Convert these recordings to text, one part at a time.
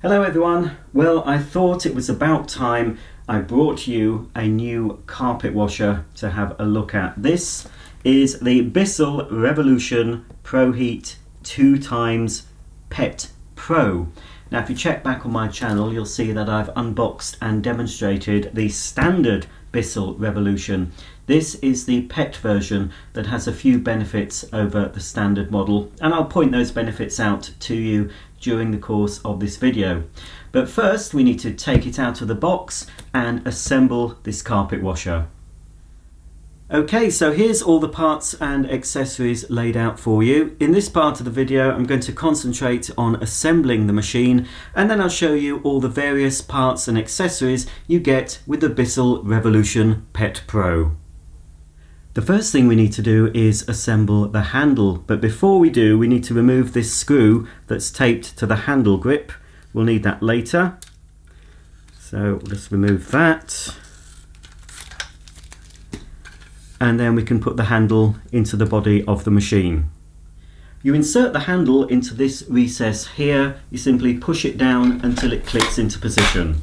Hello everyone. Well, I thought it was about time I brought you a new carpet washer to have a look at. This is the Bissell Revolution ProHeat 2x Pet Pro. Now if you check back on my channel, you'll see that I've unboxed and demonstrated the standard Bissell Revolution. This is the pet version that has a few benefits over the standard model, and I'll point those benefits out to you during the course of this video. But first we need to take it out of the box and assemble this carpet washer. Okay, so here's all the parts and accessories laid out for you. In this part of the video I'm going to concentrate on assembling the machine, and then I'll show you all the various parts and accessories you get with the Bissell Revolution Pet Pro. The first thing we need to do is assemble the handle, but before we do, we need to remove this screw that's taped to the handle grip. We'll need that later. So we'll just remove that. And then we can put the handle into the body of the machine. You insert the handle into this recess here. You simply push it down until it clicks into position.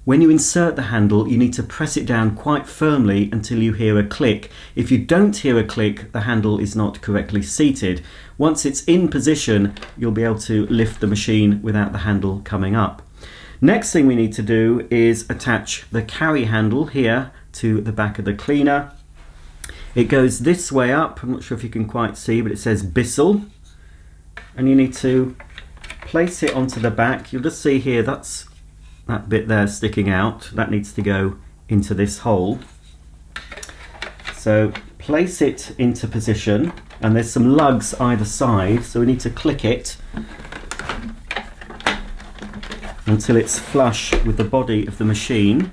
When you insert the handle, you need to press it down quite firmly until you hear a click. If you don't hear a click, the handle is not correctly seated. Once it's in position, you'll be able to lift the machine without the handle coming up. Next thing we need to do is attach the carry handle here to the back of the cleaner. It goes this way up. I'm not sure if you can quite see, but it says Bissell. And you need to place it onto the back. You'll just see here, that's that bit there sticking out. That needs to go into this hole. So place it into position, and there's some lugs either side, so we need to click it until it's flush with the body of the machine.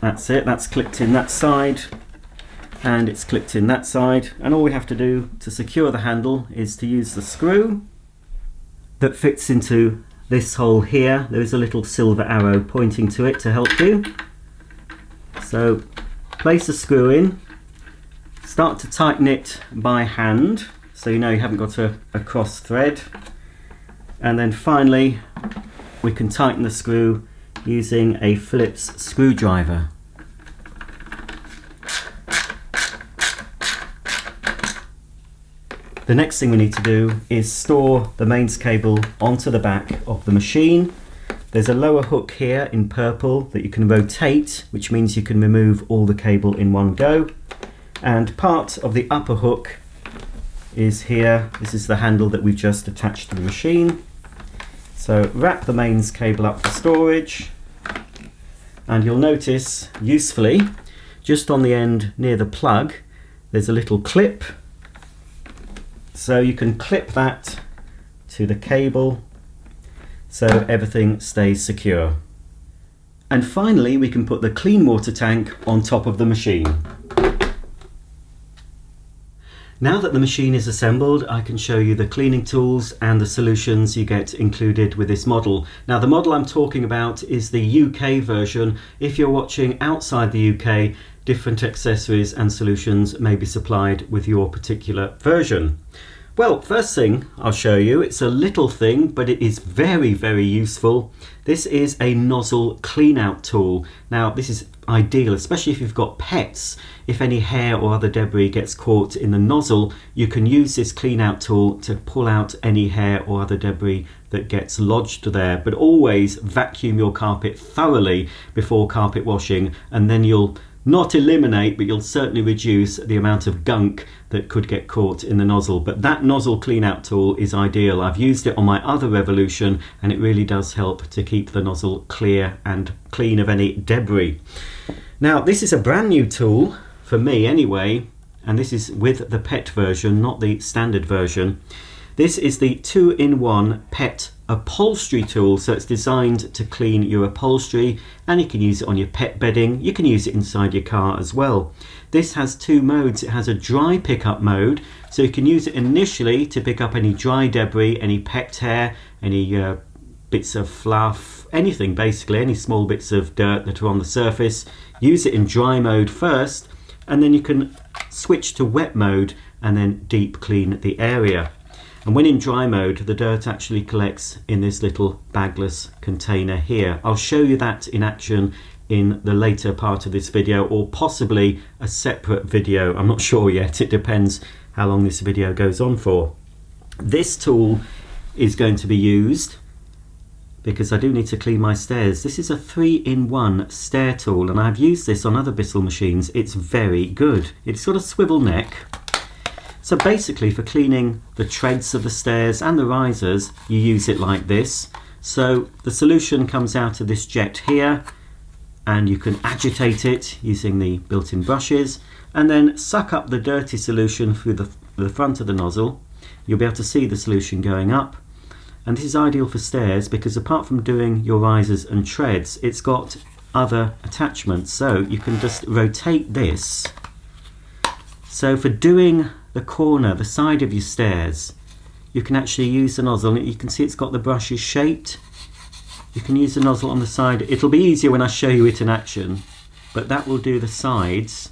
That's it, that's clicked in that side and it's clicked in that side, and all we have to do to secure the handle is to use the screw that fits into this hole here. There is a little silver arrow pointing to it to help you. So place the screw in, start to tighten it by hand so you know you haven't got a cross thread, and then finally we can tighten the screw using a Phillips screwdriver. The next thing we need to do is store the mains cable onto the back of the machine. There's a lower hook here in purple that you can rotate, which means you can remove all the cable in one go. And part of the upper hook is here. This is the handle that we've just attached to the machine. So wrap the mains cable up for storage, and you'll notice, usefully, just on the end near the plug, there's a little clip. So you can clip that to the cable so everything stays secure. And finally, we can put the clean water tank on top of the machine. Now that the machine is assembled, I can show you the cleaning tools and the solutions you get included with this model. Now the model I'm talking about is the UK version. If you're watching outside the UK, different accessories and solutions may be supplied with your particular version. Well, first thing I'll show you, it's a little thing, but it is very, very useful. This is a nozzle clean out tool. Now this is ideal, especially if you've got pets. If any hair or other debris gets caught in the nozzle, you can use this clean out tool to pull out any hair or other debris that gets lodged there. But always vacuum your carpet thoroughly before carpet washing, and then you'll not eliminate, but you'll certainly reduce the amount of gunk that could get caught in the nozzle. But that nozzle clean out tool is ideal. I've used it on my other Revolution, and it really does help to keep the nozzle clear and clean of any debris. Now this is a brand new tool for me anyway, and this is with the pet version, not the standard version. This is the 2-in-1 pet upholstery tool, so it's designed to clean your upholstery, and you can use it on your pet bedding. You can use it inside your car as well. This has two modes. It has a dry pickup mode, so you can use it initially to pick up any dry debris, any pet hair, any bits of fluff, anything basically, any small bits of dirt that are on the surface. Use it in dry mode first, and then you can switch to wet mode and then deep clean the area. And when in dry mode, the dirt actually collects in this little bagless container here. I'll show you that in action in the later part of this video, or possibly a separate video. I'm not sure yet. It depends how long this video goes on for. This tool is going to be used because I do need to clean my stairs. This is a 3-in-1 stair tool, and I've used this on other Bissell machines. It's very good. It's got a swivel neck. So basically for cleaning the treads of the stairs and the risers, you use it like this. So the solution comes out of this jet here, and you can agitate it using the built-in brushes, and then suck up the dirty solution through the front of the nozzle. You'll be able to see the solution going up. And this is ideal for stairs because apart from doing your risers and treads, it's got other attachments. So you can just rotate this. So for doing the corner, the side of your stairs, you can actually use the nozzle. You can see it's got the brushes shaped. You can use the nozzle on the side. It'll be easier when I show you it in action, but that will do the sides.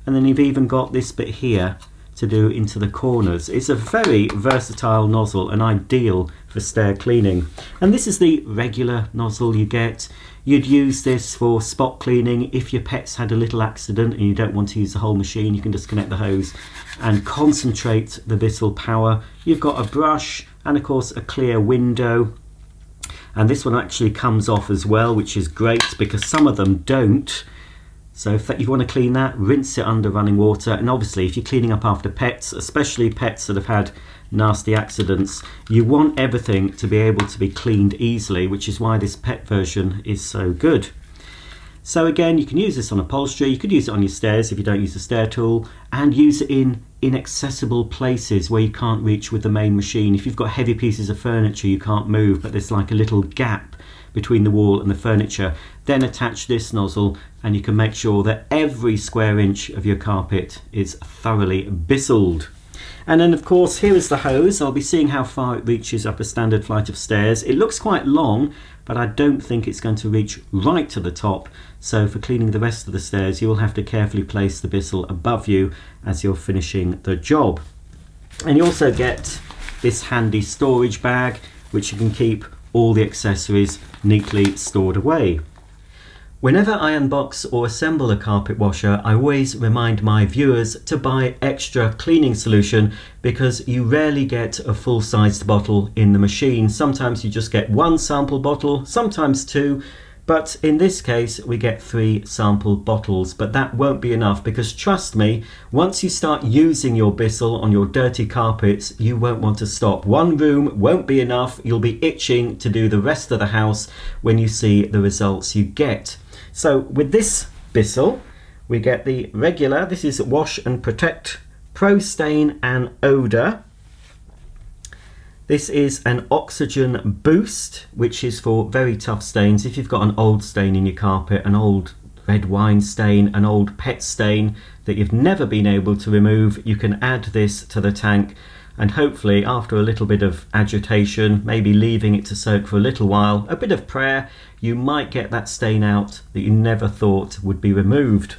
And then you've even got this bit here to do into the corners. It's a very versatile nozzle and ideal for stair cleaning. And this is the regular nozzle you get. You'd use this for spot cleaning. If your pet's had a little accident and you don't want to use the whole machine, you can just connect the hose and concentrate the Bissell power. You've got a brush and of course a clear window. And this one actually comes off as well, which is great because some of them don't. So if you want to clean that, rinse it under running water. And obviously if you're cleaning up after pets, especially pets that have had nasty accidents, you want everything to be able to be cleaned easily, which is why this pet version is so good. So again, you can use this on upholstery. You could use it on your stairs if you don't use the stair tool, and use it in inaccessible places where you can't reach with the main machine. If you've got heavy pieces of furniture you can't move, but there's like a little gap between the wall and the furniture, then attach this nozzle and you can make sure that every square inch of your carpet is thoroughly Bisselled. And then of course here is the hose. I'll be seeing how far it reaches up a standard flight of stairs. It looks quite long, but I don't think it's going to reach right to the top. So for cleaning the rest of the stairs, you will have to carefully place the Bissell above you as you're finishing the job. And you also get this handy storage bag, which you can keep all the accessories neatly stored away. Whenever I unbox or assemble a carpet washer, I always remind my viewers to buy extra cleaning solution because you rarely get a full-sized bottle in the machine. Sometimes you just get one sample bottle, sometimes two, but in this case we get 3 sample bottles. But that won't be enough because trust me, once you start using your Bissell on your dirty carpets, you won't want to stop. One room won't be enough. You'll be itching to do the rest of the house when you see the results you get. So with this Bissell, we get the regular, this is Wash and Protect Pro Stain and Odour. This is an Oxygen Boost, which is for very tough stains. If you've got an old stain in your carpet, an old red wine stain, an old pet stain that you've never been able to remove, you can add this to the tank. And hopefully after a little bit of agitation, maybe leaving it to soak for a little while, a bit of prayer, you might get that stain out that you never thought would be removed.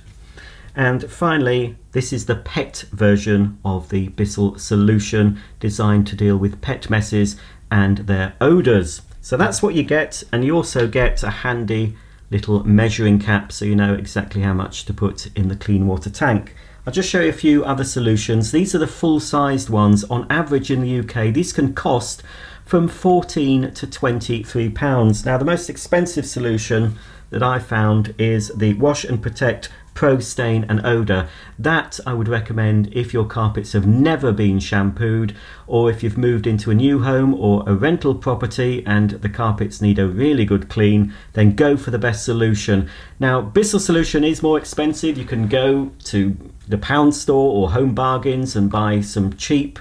And finally, this is the pet version of the Bissell solution, designed to deal with pet messes and their odours. So that's what you get, and you also get a handy little measuring cap so you know exactly how much to put in the clean water tank. I'll just show you a few other solutions. These are the full-sized ones. On average in the UK, these can cost from £14 to £23. Now, the most expensive solution that I found is the Wash and Protect Pro Stain and Odour. That I would recommend if your carpets have never been shampooed, or if you've moved into a new home or a rental property and the carpets need a really good clean, then go for the best solution. Now, Bissell solution is more expensive. You can go to the pound store or Home Bargains and buy some cheap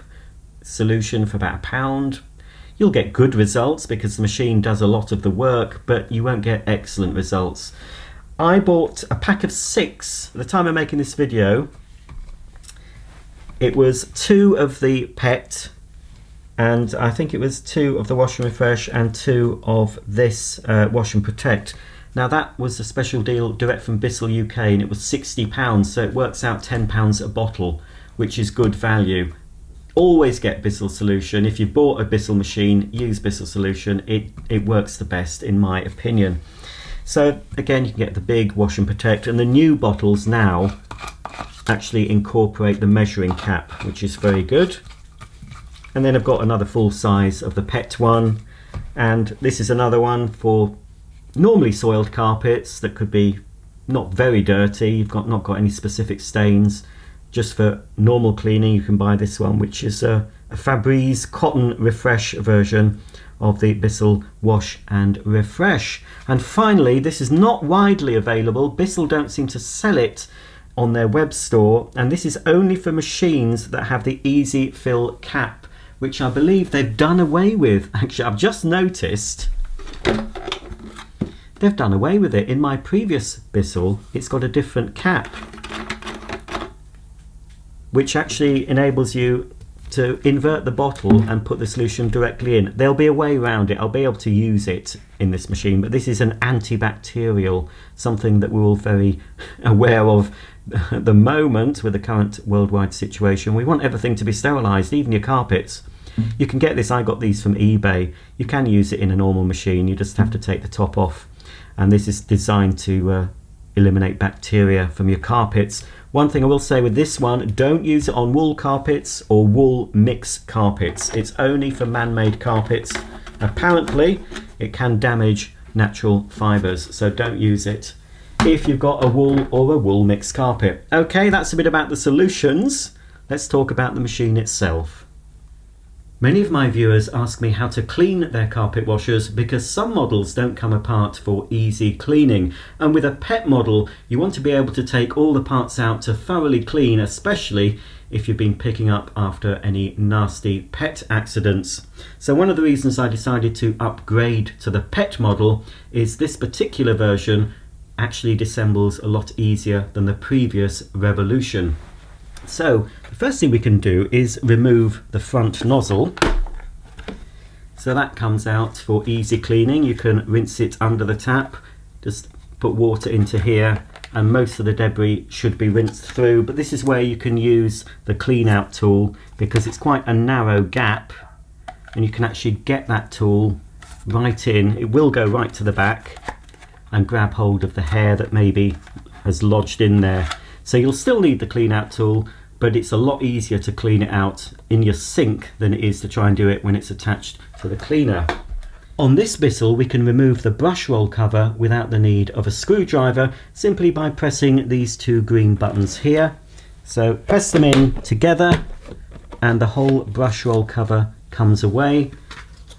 solution for about £1. You'll get good results because the machine does a lot of the work, but you won't get excellent results. I bought a pack of 6 at the time of making this video. It was 2 of the pet, and I think it was 2 of the Wash and Refresh and 2 of this Wash and Protect. Now that was a special deal direct from Bissell UK, and it was £60, so it works out £10 a bottle, which is good value. always get Bissell solution. If you've bought a Bissell machine, use Bissell solution. It works the best in my opinion. So again, you can get the big wash and protect, and the new bottles now actually incorporate the measuring cap, which is very good. And then I've got another full size of the PET one, and this is another one for normally soiled carpets that could be not very dirty, you've not got any specific stains. Just for normal cleaning, you can buy this one, which is a Febreze Cotton Refresh version of the Bissell Wash and Refresh. And finally, this is not widely available. Bissell don't seem to sell it on their web store, and this is only for machines that have the easy fill cap, which I believe they've done away with. Actually, I've just noticed they've done away with it. In my previous Bissell, it's got a different cap, which actually enables you to invert the bottle and put the solution directly in. There'll be a way around it. I'll be able to use it in this machine, but this is an antibacterial, something that we're all very aware of at the moment with the current worldwide situation. We want everything to be sterilized, even your carpets. You can get this, I got these from eBay. You can use it in a normal machine, you just have to take the top off. And this is designed to eliminate bacteria from your carpets. One thing I will say with this one, don't use it on wool carpets or wool mix carpets. It's only for man-made carpets. Apparently, it can damage natural fibres, so don't use it if you've got a wool or a wool mix carpet. Okay, that's a bit about the solutions. Let's talk about the machine itself. Many of my viewers ask me how to clean their carpet washers because some models don't come apart for easy cleaning, and with a PET model you want to be able to take all the parts out to thoroughly clean, especially if you've been picking up after any nasty PET accidents. So one of the reasons I decided to upgrade to the PET model is this particular version actually disassembles a lot easier than the previous Revolution. So the first thing we can do is remove the front nozzle. So that comes out for easy cleaning. You can rinse it under the tap, just put water into here, and most of the debris should be rinsed through. But this is where you can use the clean out tool because it's quite a narrow gap, and you can actually get that tool right in. It will go right to the back and grab hold of the hair that maybe has lodged in there. So you'll still need the clean out tool, but it's a lot easier to clean it out in your sink than it is to try and do it when it's attached to the cleaner. On this Bissell we can remove the brush roll cover without the need of a screwdriver, simply by pressing these two green buttons here. So press them in together and the whole brush roll cover comes away,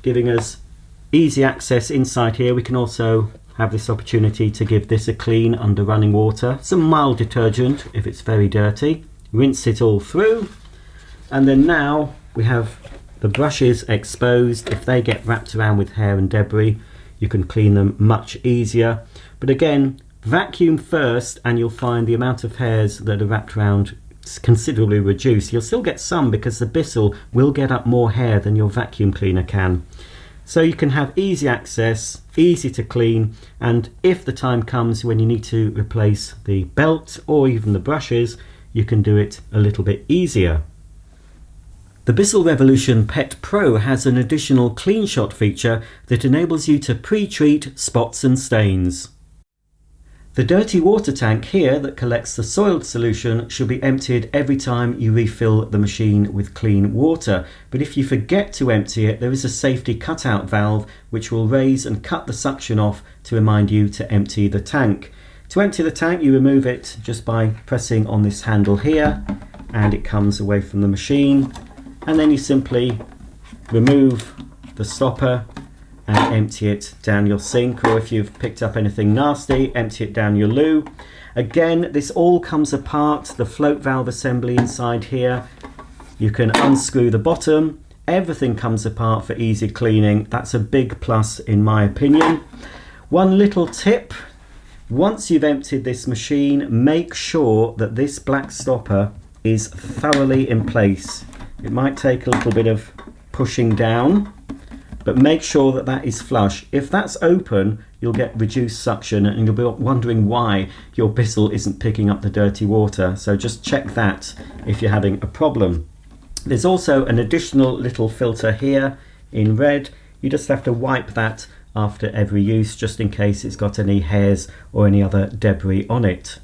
giving us easy access inside here. We can also have this opportunity to give this a clean under running water, some mild detergent if it's very dirty, rinse it all through, and then now we have the brushes exposed. If they get wrapped around with hair and debris, you can clean them much easier. But again, vacuum first and you'll find the amount of hairs that are wrapped around considerably reduced. You'll still get some because the Bissell will get up more hair than your vacuum cleaner can. So you can have easy access, easy to clean, and if the time comes when you need to replace the belt or even the brushes, you can do it a little bit easier. The Bissell Revolution PET Pro has an additional clean shot feature that enables you to pre-treat spots and stains. The dirty water tank here that collects the soiled solution should be emptied every time you refill the machine with clean water. But if you forget to empty it, there is a safety cutout valve which will raise and cut the suction off to remind you to empty the tank. To empty the tank, you remove it just by pressing on this handle here, and it comes away from the machine. And then you simply remove the stopper and empty it down your sink, or if you've picked up anything nasty, empty it down your loo. Again, this all comes apart, the float valve assembly inside here. You can unscrew the bottom. Everything comes apart for easy cleaning. That's a big plus in my opinion. One little tip, once you've emptied this machine, make sure that this black stopper is thoroughly in place. It might take a little bit of pushing down, but make sure that that is flush. If that's open, you'll get reduced suction and you'll be wondering why your Bissell isn't picking up the dirty water. So just check that if you're having a problem. There's also an additional little filter here in red. You just have to wipe that after every use, just in case it's got any hairs or any other debris on it.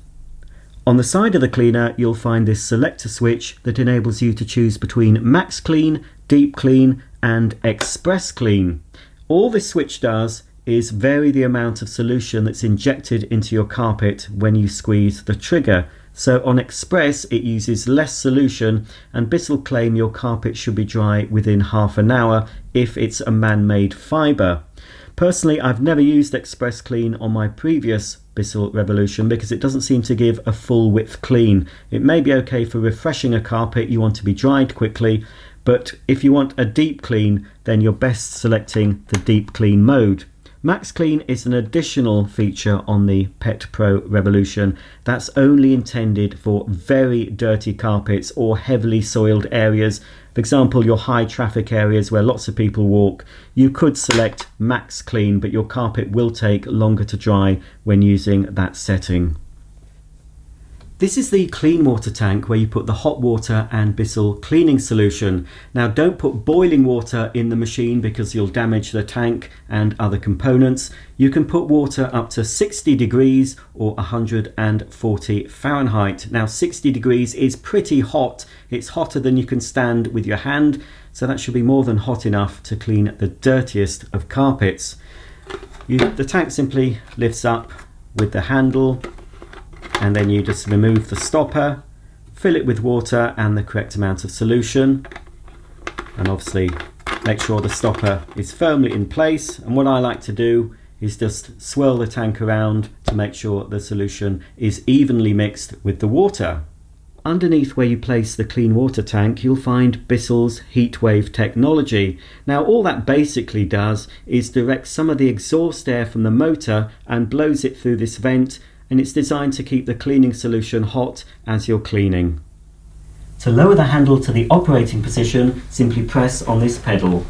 On the side of the cleaner, you'll find this selector switch that enables you to choose between max clean, deep clean and express clean. All this switch does is vary the amount of solution that's injected into your carpet when you squeeze the trigger. So on express it uses less solution, and Bissell claim your carpet should be dry within half an hour if it's a man-made fibre. Personally, I've never used express clean on my previous Bissell Revolution because it doesn't seem to give a full width clean. It may be okay for refreshing a carpet you want to be dried quickly, but if you want a deep clean, then you're best selecting the deep clean mode. Max Clean is an additional feature on the Pet Pro Revolution that's only intended for very dirty carpets or heavily soiled areas. For example, your high traffic areas where lots of people walk, you could select Max Clean, but your carpet will take longer to dry when using that setting. This is the clean water tank where you put the hot water and Bissell cleaning solution. Now don't put boiling water in the machine because you'll damage the tank and other components. You can put water up to 60 degrees or 140 Fahrenheit. Now 60 degrees is pretty hot. It's hotter than you can stand with your hand, so that should be more than hot enough to clean the dirtiest of carpets. The tank simply lifts up with the handle, and then you just remove the stopper, fill it with water and the correct amount of solution, and obviously make sure the stopper is firmly in place. And what I like to do is just swirl the tank around to make sure the solution is evenly mixed with the water. Underneath where you place the clean water tank, you'll find Bissell's heatwave technology. Now all that basically does is direct some of the exhaust air from the motor and blows it through this vent, and it's designed to keep the cleaning solution hot as you're cleaning. To lower the handle to the operating position, simply press on this pedal.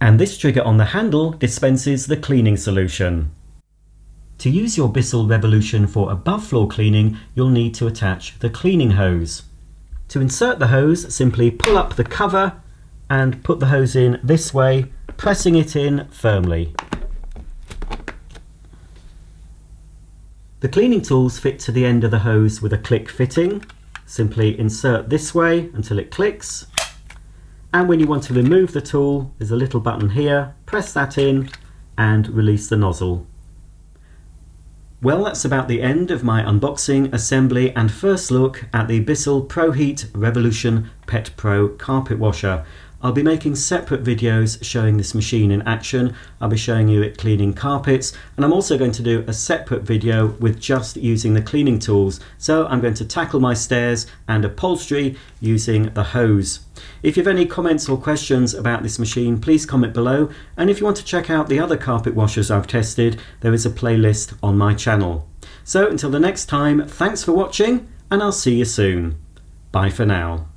And this trigger on the handle dispenses the cleaning solution. To use your Bissell Revolution for above floor cleaning, you'll need to attach the cleaning hose. To insert the hose, simply pull up the cover and put the hose in this way, pressing it in firmly. The cleaning tools fit to the end of the hose with a click fitting. Simply insert this way until it clicks. And when you want to remove the tool, there's a little button here. Press that in and release the nozzle. Well, that's about the end of my unboxing, assembly and first look at the Bissell ProHeat Revolution Pet Pro carpet washer. I'll be making separate videos showing this machine in action. I'll be showing you it cleaning carpets, and I'm also going to do a separate video with just using the cleaning tools. So I'm going to tackle my stairs and upholstery using the hose. If you have any comments or questions about this machine, please comment below. And if you want to check out the other carpet washers I've tested, there is a playlist on my channel. So until the next time, thanks for watching, and I'll see you soon. Bye for now.